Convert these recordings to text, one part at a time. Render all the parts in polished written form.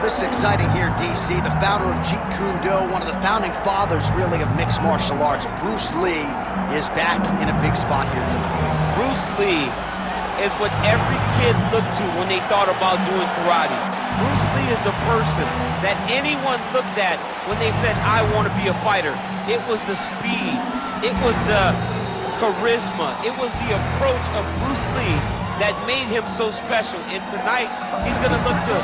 this is exciting here, DC. The founder of Jeet Kune Do, one of the founding fathers, really, of mixed martial arts, Bruce Lee, is back in a big spot here tonight. Bruce Lee is what every kid looked to when they thought about doing karate. Bruce Lee is the person that anyone looked at when they said, I want to be a fighter. It was the speed, it was the charisma, it was the approach of Bruce Lee that made him so special. And tonight, he's gonna look to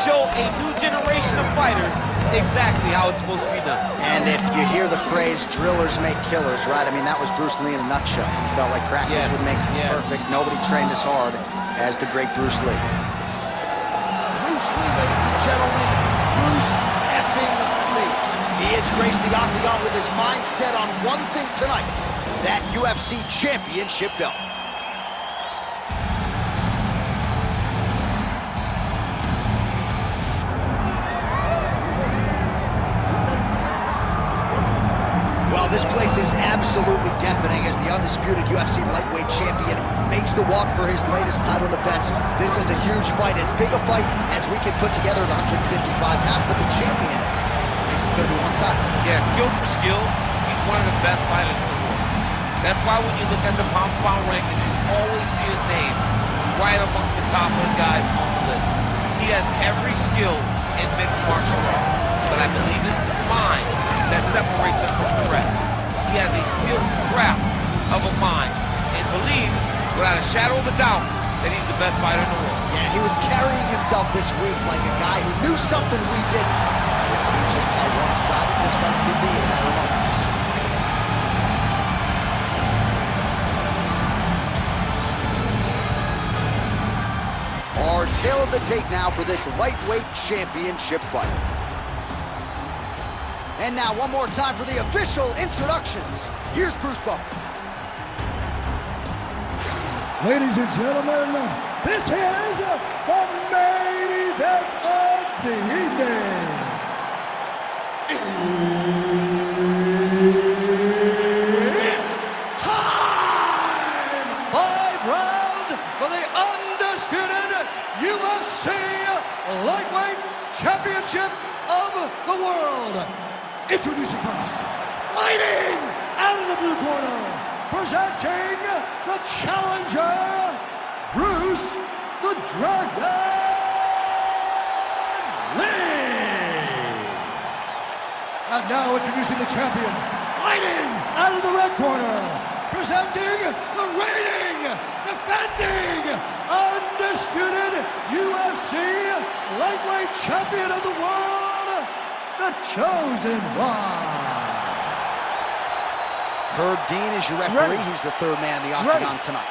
show a new generation of fighters exactly how it's supposed to be done. And if you hear the phrase, drillers make killers, right? I mean, that was Bruce Lee in a nutshell. He felt like practice would make perfect. Nobody trained as hard as the great Bruce Lee. Bruce Lee, ladies and gentlemen, Bruce effing Lee. He has graced the Octagon with his mind set on one thing tonight, that UFC championship belt. Well, this place is absolutely deafening as the undisputed UFC lightweight champion makes the walk for his latest title defense. This is a huge fight, as big a fight as we can put together at 155 pounds, but the champion thinks it's going to be one-sided. Yeah, skill for skill, he's one of the best fighters in the world. That's why when you look at the pound-for-pound rankings, you always see his name right amongst the top of the guys on the list. He has every skill in mixed martial arts, but I believe it's his mind that separates him from the rest. He has a skilled trap of a mind and believes, without a shadow of a doubt, that he's the best fighter in the world. Yeah, he was carrying himself this week like a guy who knew something we didn't. We'll see just how one-sided this fight could be in a matter of moments. Our tale of the tape now for this lightweight championship fight. And now, one more time for the official introductions. Here's Bruce Buffer. Ladies and gentlemen, this is the main event of the evening. It's time! 5 rounds for the undisputed UFC Lightweight Championship of the world. Introducing first, fighting out of the blue corner, presenting the challenger, Bruce the Dragon Lee. And now introducing the champion, fighting out of the red corner, presenting the reigning, defending, undisputed UFC lightweight champion of the world, the Chosen One. Herb Dean is your referee. He's the third man in the Octagon tonight.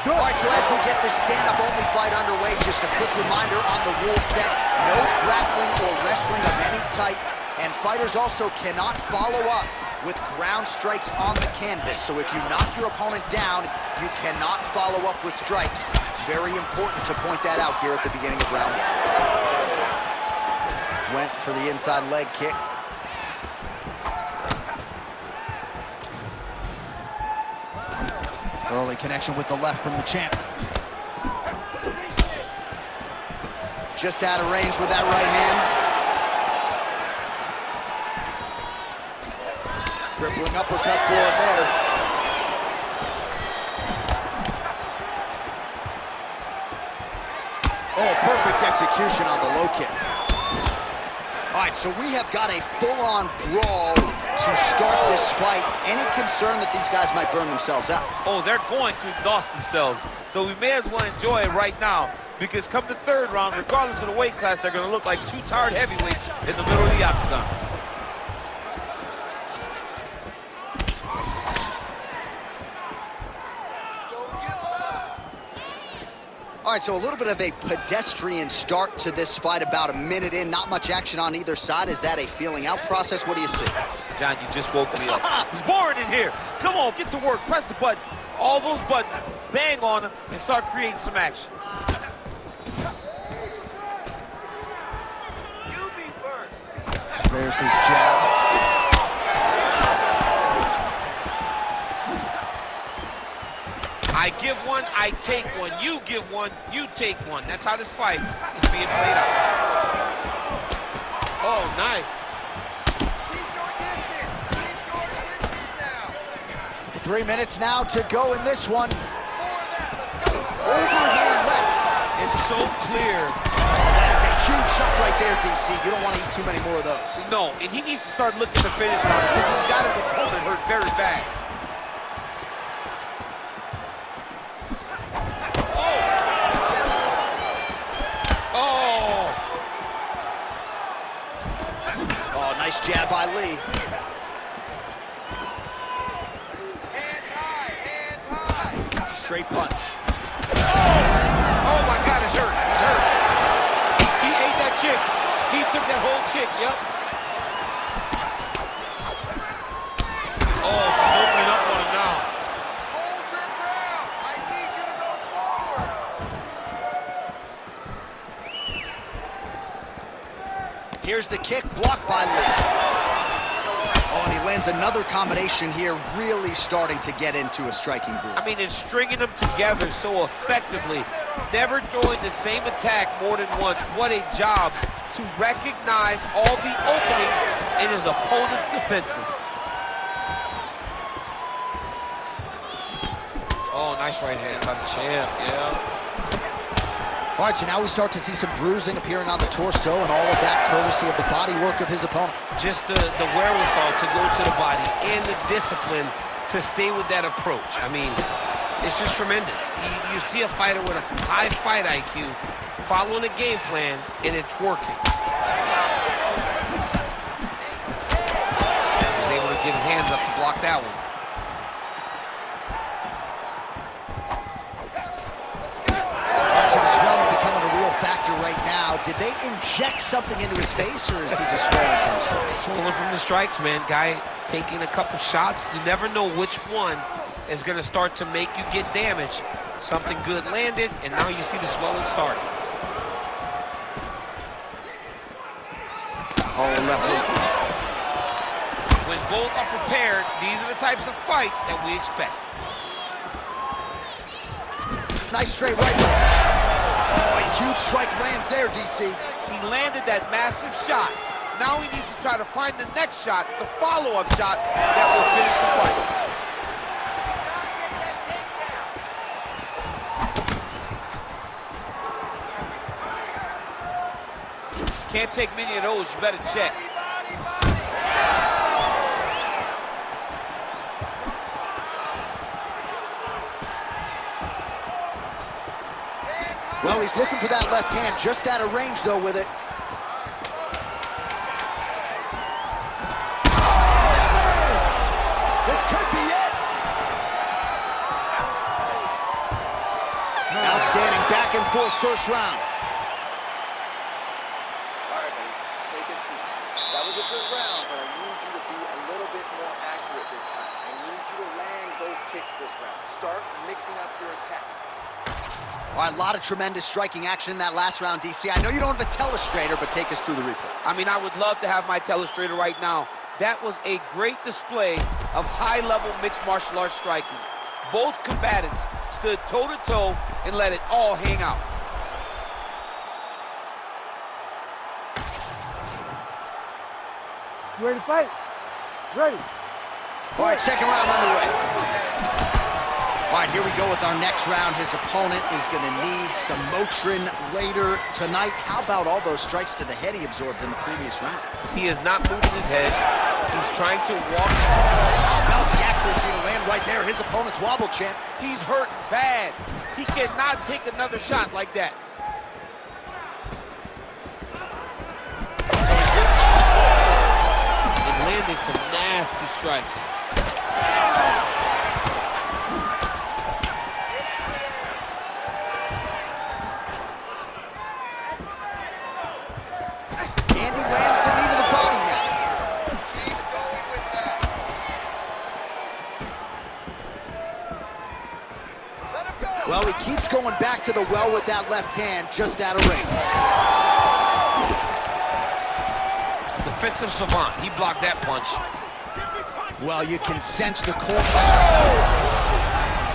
All right, so as we get this stand-up-only fight underway, just a quick reminder on the rule set: no grappling or wrestling of any type, and fighters also cannot follow up with ground strikes on the canvas. So if you knock your opponent down, you cannot follow up with strikes. Very important to point that out here at the beginning of round 1. Went for the inside leg kick. Early connection with the left from the champ. Just out of range with that right hand. Crippling uppercut for him there. Oh, perfect execution on the low kick. All right, so we have got a full-on brawl to start this fight. Any concern that these guys might burn themselves out? Oh, they're going to exhaust themselves. So we may as well enjoy it right now, because come the third round, regardless of the weight class, they're going to look like 2 tired heavyweights in the middle of the octagon. All right, so a little bit of a pedestrian start to this fight, about a minute in. Not much action on either side. Is that a feeling out process? What do you see? John, you just woke me up. It's boring in here. Come on, get to work. Press the button. All those buttons, bang on them, and start creating some action. You be first. There's his jab. I give one, I take one. You give one, you take one. That's how this fight is being played out. Oh, nice. Keep your distance. Keep your distance now. 3 minutes now to go in this one. More of that. Let's go. Overhand left. It's so clear. That is a huge shot right there, DC. You don't want to eat too many more of those. No, and he needs to start looking to finish now because he's got his opponent hurt very bad. Nice jab by Lee. Hands high, hands high. Straight punch. Oh my God, it's hurt. He's hurt. He ate that kick. He took that whole kick, yep. Oh, she's opening up on him now. Hold your ground. I need you to go forward. Here's the kick, blocked by Lee. Oh, and he lands another combination here, really starting to get into a striking groove. I mean, it's stringing them together so effectively, never throwing the same attack more than once. What a job to recognize all the openings in his opponent's defenses. Oh, nice right hand by the champ, yeah. All right, so now we start to see some bruising appearing on the torso, and all of that courtesy of the body work of his opponent. Just the wherewithal to go to the body and the discipline to stay with that approach. I mean, it's just tremendous. You see a fighter with a high fight IQ following a game plan, and it's working. He was able to get his hands up to block that one. Factor right now. Did they inject something into his face, or is he just swollen from the strikes? Swollen from the strikes, man. Guy taking a couple shots. You never know which one is going to start to make you get damaged. Something good landed, and now you see the swelling start. Oh, left hook. When both are prepared, these are the types of fights that we expect. Nice straight right punch. Oh, a huge strike lands there, DC. He landed that massive shot. Now he needs to try to find the next shot, the follow-up shot that will finish the fight. Can't take many of those, you better check. Well, he's looking for that left hand, just out of range, though, with it. This could be it. Outstanding back and forth first round. All right, buddy, take a seat. That was a good round, but I need you to be a little bit more accurate this time. I need you to land those kicks this round. Start mixing up your attacks. All right, a lot of tremendous striking action in that last round, DC. I know you don't have a telestrator, but take us through the replay. I mean, I would love to have my telestrator right now. That was a great display of high-level mixed martial arts striking. Both combatants stood toe-to-toe and let it all hang out. You ready to fight? Ready. All right, second round underway. All right, here we go with our next round. His opponent is going to need some Motrin later tonight. How about all those strikes to the head he absorbed in the previous round? He is not moving his head. He's trying to walk. How about the accuracy to land right there? His opponent's wobble champ. He's hurt bad. He cannot take another shot like that. So he's and landing some nasty strikes. And he lands the knee to the body now. Keep going with that. Let him go. Well, he keeps going back to the well with that left hand, just out of range. Defensive savant. He blocked that punch. Well, you can sense the core.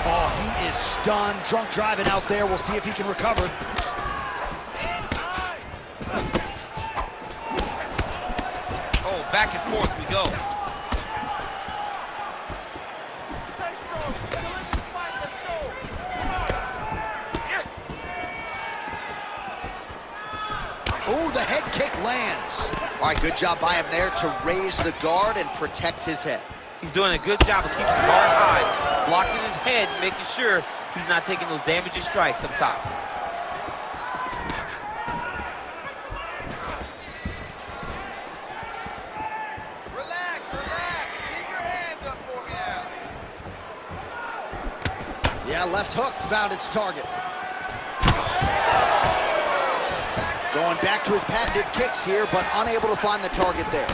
Oh, he is stunned. Drunk driving out there. We'll see if he can recover. go. Stay strong. Still in this fight. Let's go. Oh, the head kick lands. All right, good job by him there to raise the guard and protect his head. He's doing a good job of keeping the guard high, blocking his head, making sure he's not taking those damaging strikes up top. Relax, relax. Keep your hands up for me now. Yeah, left hook found its target. Going back to his patented kicks here, but unable to find the target there.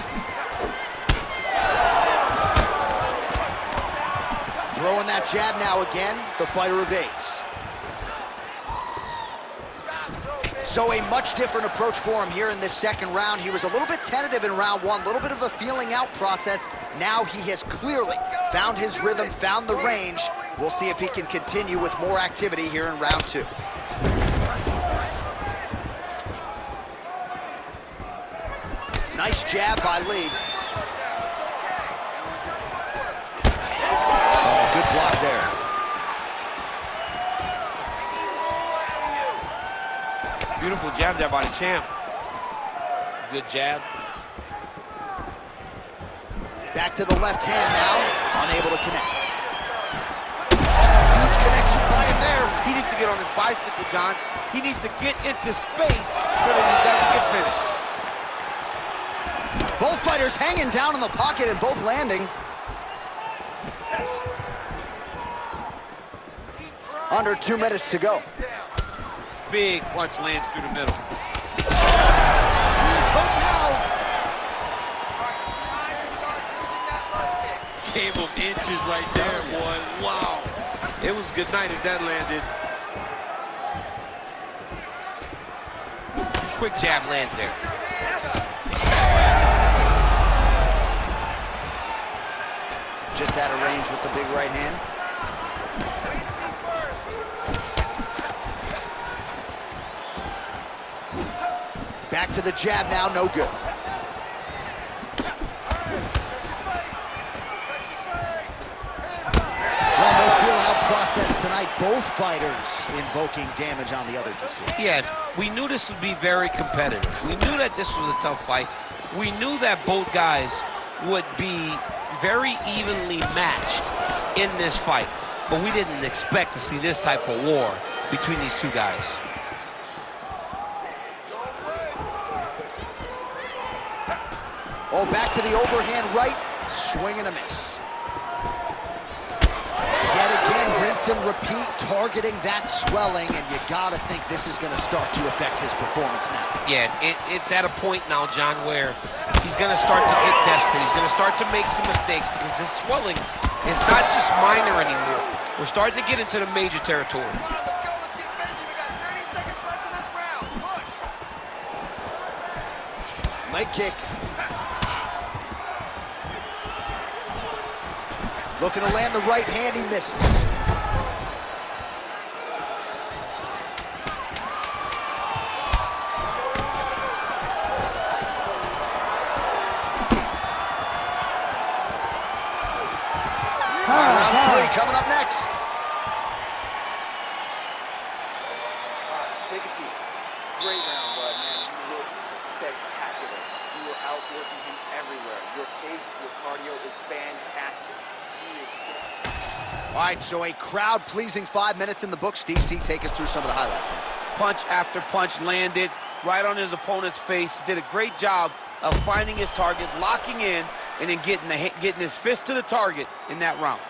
Throwing that jab now again, the fighter evades. So a much different approach for him here in this second round. He was a little bit tentative in round one, a little bit of a feeling out process. Now he has clearly found his rhythm, found the range. We'll see if he can continue with more activity here in round two. Nice jab by Lee. Oh, good block there. Beautiful jab there by the champ. Good jab. Back to the left hand now, unable to connect. Huge connection by him there. He needs to get on his bicycle, John. He needs to get into space so that he doesn't get finished. Both fighters hanging down in the pocket and both landing. Under 2 minutes to go. Big punch lands through the middle. He's hooked now. It's time to start using that left kick. Game of inches right there, boy. Wow. It was good night if that landed. Quick jab lands there. Hands up. Just out of range with the big right hand. Back to the jab now, no good. Well, no feeling out process tonight. Both fighters invoking damage on the other DC. Yes, we knew this would be very competitive. We knew that this was a tough fight. We knew that both guys would be very evenly matched in this fight. But we didn't expect to see this type of war between these two guys. Oh, back to the overhand right, swing and a miss. Yet again, rinse and repeat, targeting that swelling, and you gotta think this is gonna start to affect his performance now. Yeah, it's at a point now, John, where he's gonna start to get desperate. He's gonna start to make some mistakes because this swelling is not just minor anymore. We're starting to get into the major territory. Come on, let's go. Let's get busy. We got 30 seconds left in this round. Push. Leg kick. Looking to land the right hand, he misses. Round three coming up next. All right, take a seat. Great round, bud, man. You look spectacular. You were out working him everywhere. Your pace, your cardio is fantastic. He is done. All right, so a crowd-pleasing 5 minutes in the books. DC, take us through some of the highlights. Punch after punch landed right on his opponent's face. He did a great job of finding his target, locking in, and then getting his fist to the target in that round.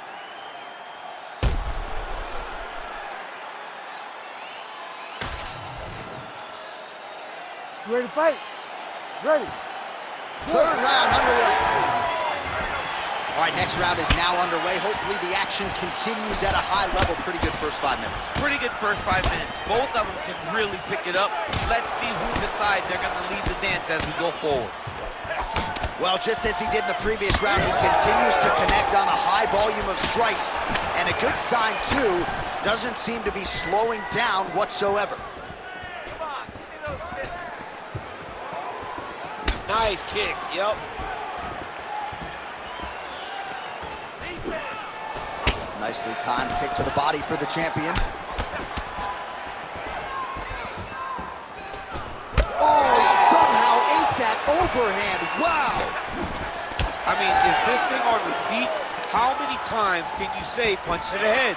You ready to fight? Ready. Third round underway. All right, next round is now underway. Hopefully the action continues at a high level. Pretty good first 5 minutes. Pretty good first 5 minutes. Both of them can really pick it up. Let's see who decides they're going to lead the dance as we go forward. Well, just as he did in the previous round, he continues to connect on a high volume of strikes. And a good sign, too, doesn't seem to be slowing down whatsoever. Come on, give me those kicks. Nice kick, yep. Nicely timed kick to the body for the champion. Oh, he somehow ate that overhand. Wow. I mean, is this thing on repeat? How many times can you say punch to the head?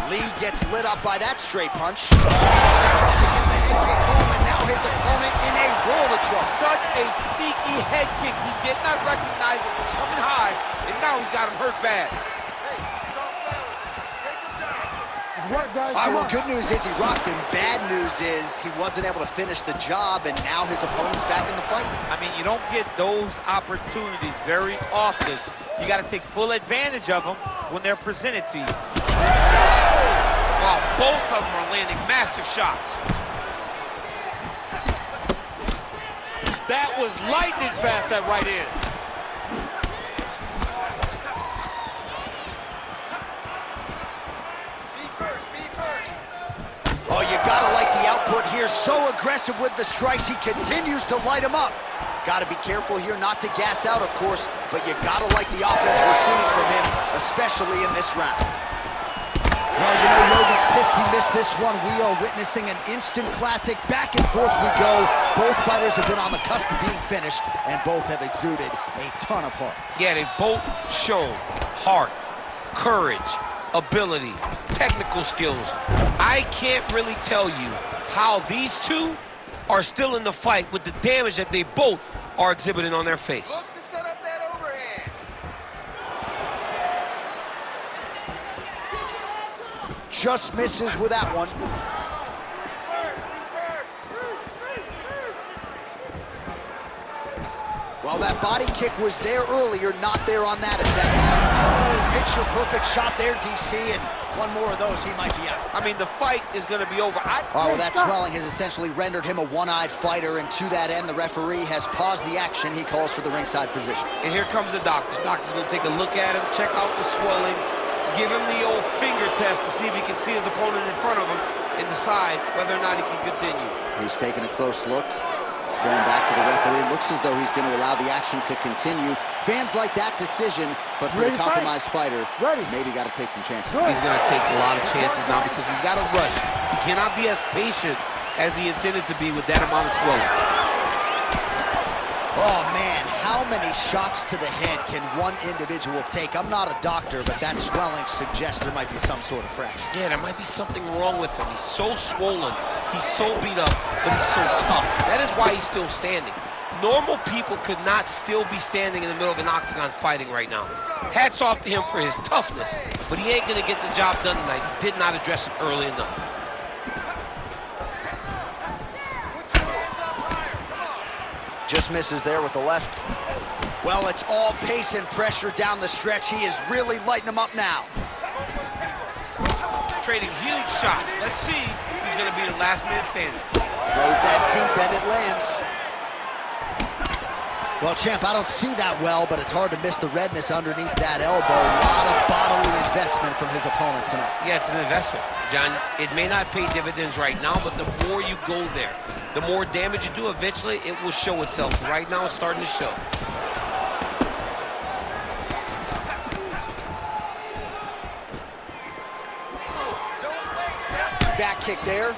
Lee gets lit up by that straight punch. Trying to get the head kick home, and now his opponent in a world of trouble. Such a sneaky head kick. He did not recognize it was coming high, and now he's got him hurt bad. Hey, it's all fellas. Take him down. It's work, guys. All right, well, good news is he rocked him. Bad news is he wasn't able to finish the job, and now his opponent's back in the fight. I mean, you don't get those opportunities very often. You got to take full advantage of them when they're presented to you. Wow, both of them are landing massive shots. That was lightning fast, that right in. Be first, be first. Oh, you gotta like the output here. So aggressive with the strikes. He continues to light him up. Gotta be careful here not to gas out, of course, but you gotta like the offense we're seeing from him, especially in this round. Well, you know, Logan's pissed he missed this one. We are witnessing an instant classic. Back and forth we go. Both fighters have been on the cusp of being finished, and both have exuded a ton of heart. Yeah, they've both shown heart, courage, ability, technical skills. I can't really tell you how these two are still in the fight with the damage that they both are exhibiting on their face. Look to set up that overhand. Just misses with that one. Be first, be first. Well, that body kick was there earlier, not there on that attempt. Oh, picture perfect shot there, DC, and one more of those, he might be out. I mean, the fight is going to be over. Oh, well, that swelling has essentially rendered him a one-eyed fighter, and to that end, the referee has paused the action. He calls for the ringside physician. And here comes the doctor. Doctor's going to take a look at him, check out the swelling, give him the old finger test to see if he can see his opponent in front of him and decide whether or not he can continue. He's taking a close look. Going back to the referee, looks as though he's going to allow the action to continue. Fans like that decision, but for the compromised fighter, maybe got to take some chances. He's going to take a lot of chances now because he's got to rush. He cannot be as patient as he intended to be with that amount of swelling. Oh, man, how many shots to the head can one individual take? I'm not a doctor, but that swelling suggests there might be some sort of fracture. Yeah, there might be something wrong with him. He's so swollen, he's so beat up, but he's so tough. That is why he's still standing. Normal people could not still be standing in the middle of an octagon fighting right now. Hats off to him for his toughness, but he ain't gonna get the job done tonight. He did not address it early enough. Just misses there with the left. Well, it's all pace and pressure down the stretch. He is really lighting them up now. Trading huge shots. Let's see who's gonna be the last man standing. Throws that deep and it lands. Well, champ, I don't see that well, but it's hard to miss the redness underneath that elbow. A lot of bodily investment from his opponent tonight. Yeah, it's an investment, John. It may not pay dividends right now, but the more you go there, the more damage you do, eventually it will show itself. Right now, it's starting to show. Back kick there.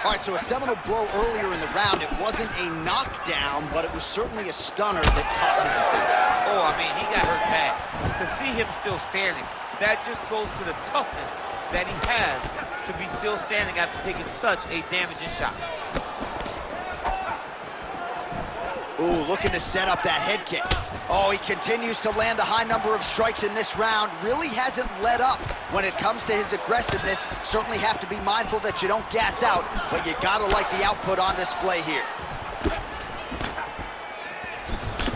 All right, so a seminal blow earlier in the round. It wasn't a knockdown, but it was certainly a stunner that caught his attention. Oh, I mean, he got hurt bad. To see him still standing, that just goes to the toughness that he has to be still standing after taking such a damaging shot. Ooh, looking to set up that head kick. Oh, he continues to land a high number of strikes in this round. Really hasn't let up when it comes to his aggressiveness. Certainly have to be mindful that you don't gas out, but you gotta like the output on display here.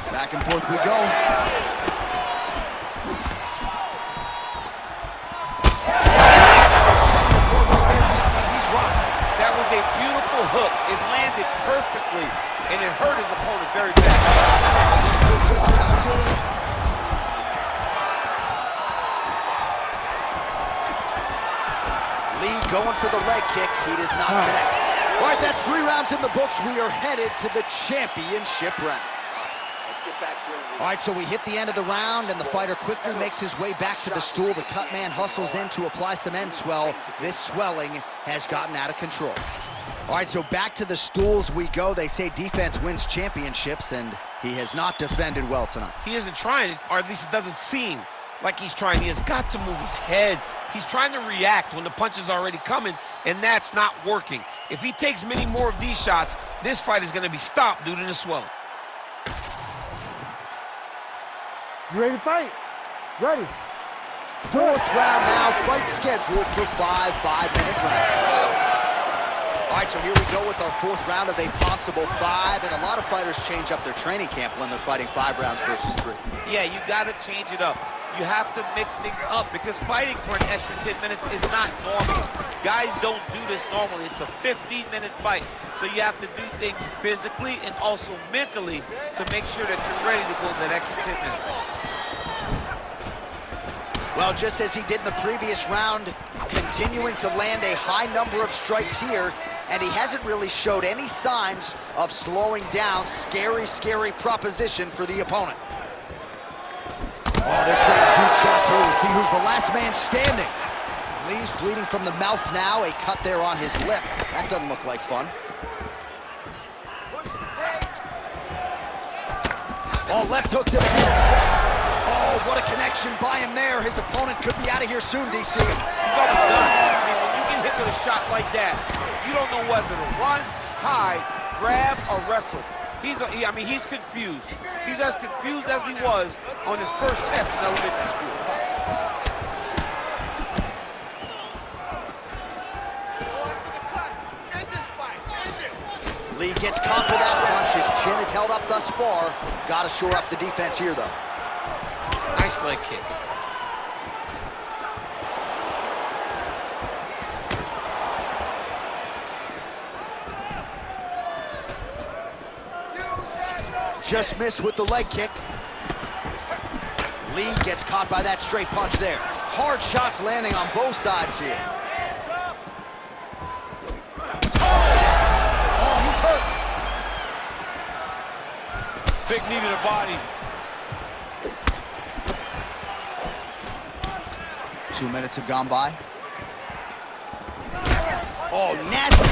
Back and forth we go. He's rocked. That was a beautiful hook. It landed perfectly, and it hurt his opponent very bad. Lee going for the leg kick. He does not connect. All right, that's 3 rounds in the books. We are headed to the championship rounds. Let's get back here and All right, so we hit the end of the round, and the fighter quickly makes his way back to the stool. The cut man hustles in to apply some end swell. This swelling has gotten out of control. All right, so back to the stools we go. They say defense wins championships, and he has not defended well tonight. He isn't trying, or at least it doesn't seem like he's trying. He has got to move his head. He's trying to react when the punch is already coming, and that's not working. If he takes many more of these shots, this fight is going to be stopped due to the swelling. You ready to fight? Ready. Fourth round now, fight scheduled for 5 5-minute rounds. All right, so here we go with our fourth round of a possible 5, and a lot of fighters change up their training camp when they're fighting 5 rounds versus 3. Yeah, you got to change it up. You have to mix things up because fighting for an extra 10 minutes is not normal. Guys don't do this normally. It's a 15-minute fight, so you have to do things physically and also mentally to make sure that you're ready to go that extra 10 minutes. Well, just as he did in the previous round, continuing to land a high number of strikes here, and he hasn't really showed any signs of slowing down. Scary, scary proposition for the opponent. Oh, they're trading huge shots here. We'll see who's the last man standing. Lee's bleeding from the mouth now, a cut there on his lip. That doesn't look like fun. Oh, left hook to the head. Oh, what a connection by him there. His opponent could be out of here soon, DC. He's almost done. I mean, when you get hit with a shot like that, you don't know whether to run, hide, grab, or wrestle. He's confused. He's as confused as he was on his first test in elementary school. Lee gets caught with that punch. His chin is held up thus far. Got to shore up the defense here, though. Nice leg kick. Just missed with the leg kick. Lee gets caught by that straight punch there. Hard shots landing on both sides here. Oh, he's hurt. Big knee to the body. 2 minutes have gone by. Oh, nasty.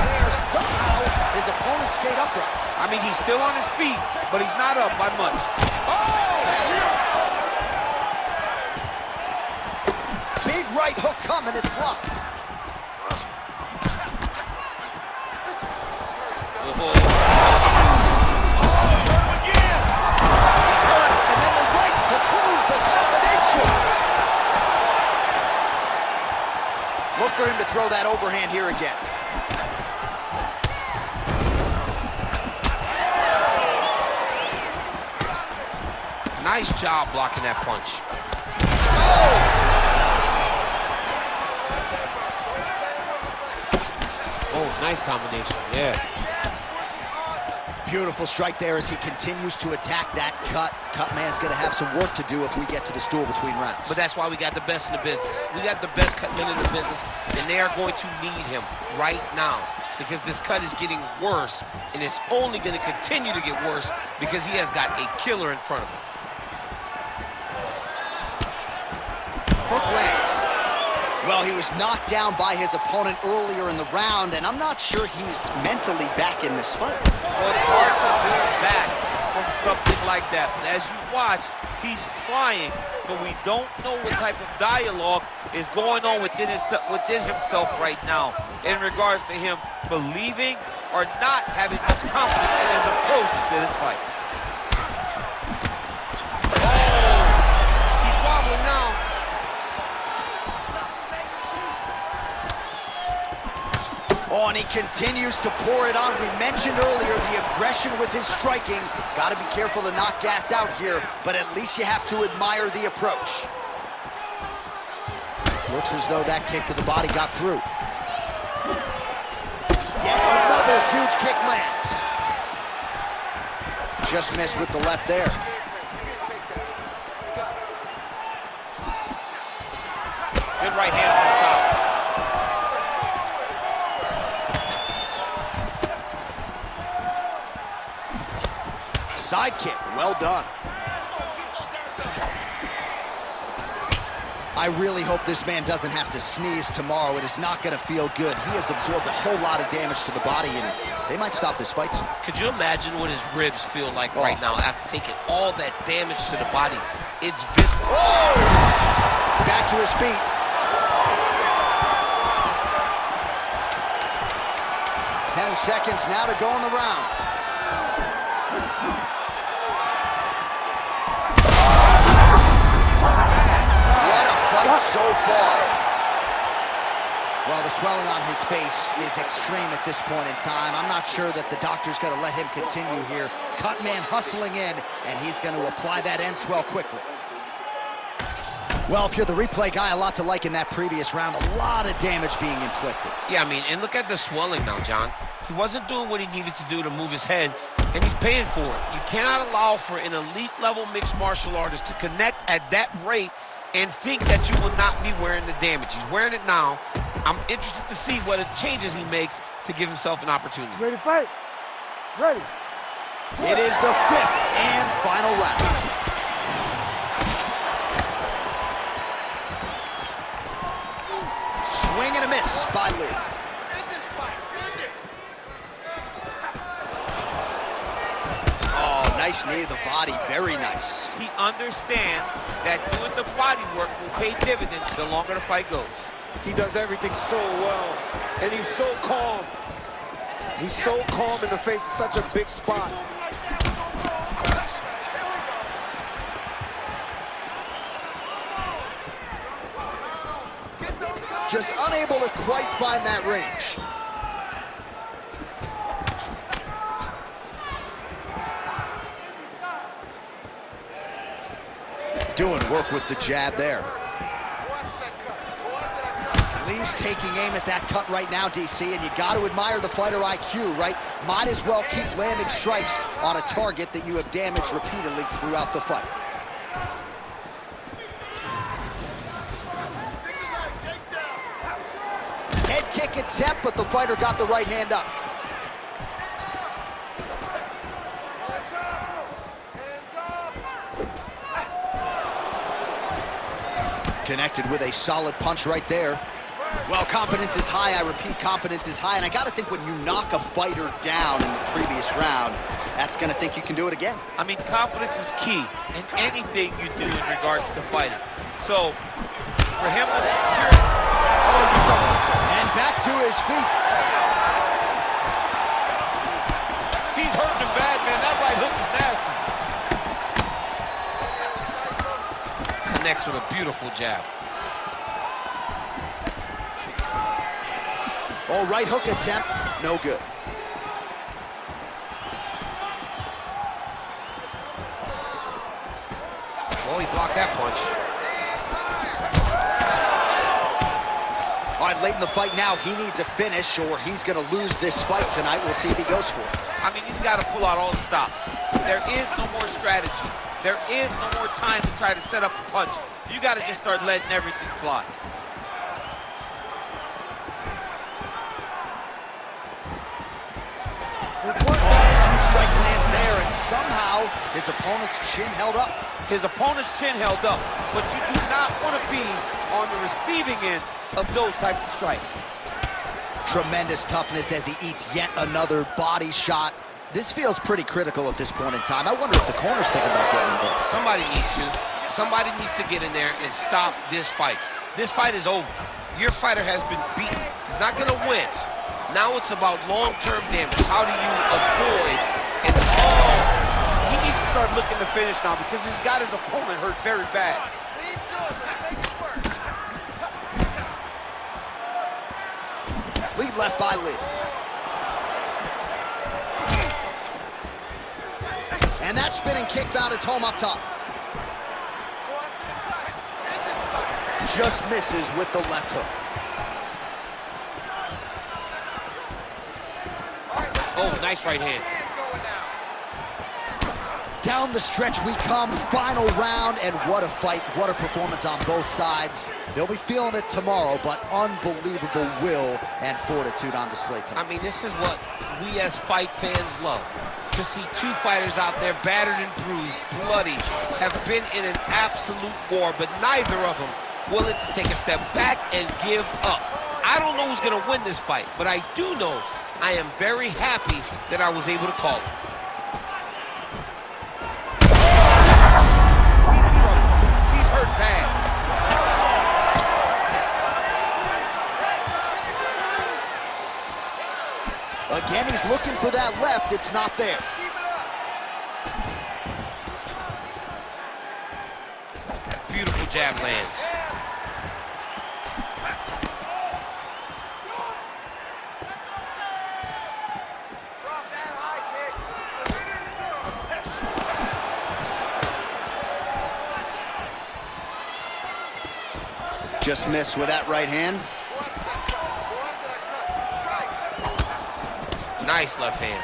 There, somehow his opponent stayed upright. I mean, he's still on his feet, but he's not up by much. Oh! Big right hook coming, it's blocked. Again! He's hurt, and then the right to close the combination. Look for him to throw that overhand here again. Nice job blocking that punch. Oh, nice combination, yeah. Beautiful strike there as he continues to attack that cut. Cut man's gonna have some work to do if we get to the stool between rounds. But that's why we got the best in the business. We got the best cut men in the business, and they are going to need him right now because this cut is getting worse, and it's only gonna continue to get worse because he has got a killer in front of him. Hook lands. Well, he was knocked down by his opponent earlier in the round, and I'm not sure he's mentally back in this fight. Well, it's hard to build back from something like that. But as you watch, he's trying, but we don't know what type of dialogue is going on within himself right now in regards to him believing or not having much confidence in his approach to this fight. Oh, he's wobbling now. Oh, and he continues to pour it on. We mentioned earlier the aggression with his striking. Got to be careful to not gas out here, but at least you have to admire the approach. Looks as though that kick to the body got through. Yet another huge kick lands. Just missed with the left there. Good right hand from the top. Side kick, well done. I really hope this man doesn't have to sneeze tomorrow. It is not going to feel good. He has absorbed a whole lot of damage to the body, and they might stop this fight soon. Could you imagine what his ribs feel like right now after taking all that damage to the body? It's visible. Oh! Back to his feet. Ten seconds now to go in the round. So far. Well, the swelling on his face is extreme at this point in time. I'm not sure that the doctor's going to let him continue here. Cut man hustling in, and he's going to apply that end swell quickly. Well, if you're the replay guy, a lot to like in that previous round. A lot of damage being inflicted. Yeah, I mean, and look at the swelling now, John. He wasn't doing what he needed to do to move his head, and he's paying for it. You cannot allow for an elite-level mixed martial artist to connect at that rate and think that you will not be wearing the damage. He's wearing it now. I'm interested to see what changes he makes to give himself an opportunity. Ready to fight? Ready. It is the fifth and final round. Swing and a miss by Lee. Nice knee to the body, very nice. He understands that doing the body work will pay dividends the longer the fight goes. He does everything so well, and he's so calm. He's so calm in the face of such a big spot. Just unable to quite find that range. Doing work with the jab there. Lee's taking aim at that cut right now, DC, and you got to admire the fighter IQ, right? Might as well keep landing strikes on a target that you have damaged repeatedly throughout the fight. Head kick attempt, but the fighter got the right hand up. Connected with a solid punch right there. Well, confidence is high. I repeat, confidence is high. And I got to think when you knock a fighter down in the previous round, that's going to think you can do it again. I mean, confidence is key in anything you do in regards to fighting. So, for him to secure... Oh, he's in trouble. And back to his feet. He's hurting him bad, man. That right hook is nasty. Connects with a beautiful jab. Oh, right hook attempt, no good. Oh, he blocked that punch. All right, late in the fight now, he needs a finish or he's going to lose this fight tonight. We'll see if he goes for it. I mean, he's got to pull out all the stops. There is no more strategy. There is no more time to try to set up a punch. You got to just start letting everything fly. Huge strike lands there, and somehow his opponent's chin held up. His opponent's chin held up, but you do not want to be on the receiving end of those types of strikes. Tremendous toughness as he eats yet another body shot. This feels pretty critical at this point in time. I wonder if the corner's thinking about getting involved. Somebody needs to. Somebody needs to get in there and stop this fight. This fight is over. Your fighter has been beaten. He's not going to win. Now it's about long-term damage. How do you avoid and he needs to start looking to finish now because he's got his opponent hurt very bad. Lead left by Lee. And that spinning kick found its home up top. Just misses with the left hook. Oh, nice right hand. Down the stretch we come, final round, and what a fight, what a performance on both sides. They'll be feeling it tomorrow, but unbelievable will and fortitude on display tonight. I mean, this is what we as fight fans love. to see two fighters out there battered and bruised, bloody, have been in an absolute war, but neither of them willing to take a step back and give up. I don't know who's going to win this fight, but I do know I am very happy that I was able to call it. He's in trouble. He's hurt bad. Again, he's looking for that left. It's not there. Beautiful jab lands. Just missed with that right hand. Nice left hand.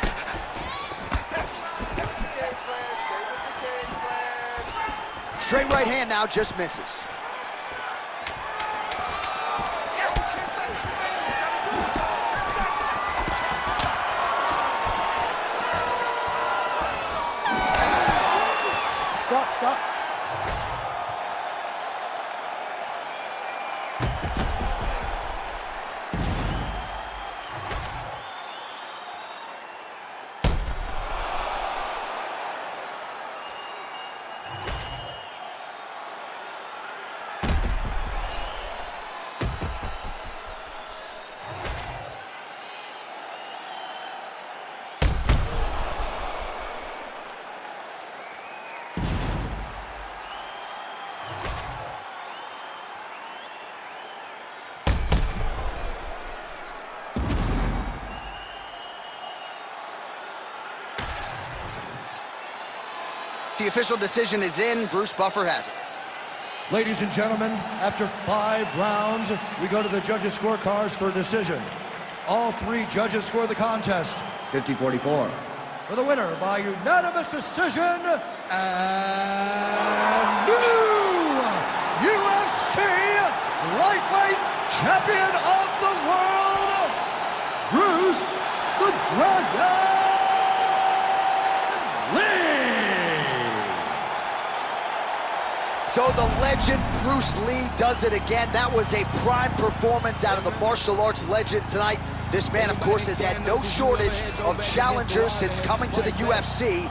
Straight right hand now, just misses. Stop. The official decision is in. Bruce Buffer has it. Ladies and gentlemen, after 5 rounds, we go to the judges' scorecards for a decision. All 3 judges score the contest, 50-44. For the winner by unanimous decision, and new UFC lightweight champion of the world, Bruce the Dragon Lee. So the legend Bruce Lee does it again. That was a prime performance out of the martial arts legend tonight. This man, of course, has had no shortage of challengers since coming to the UFC.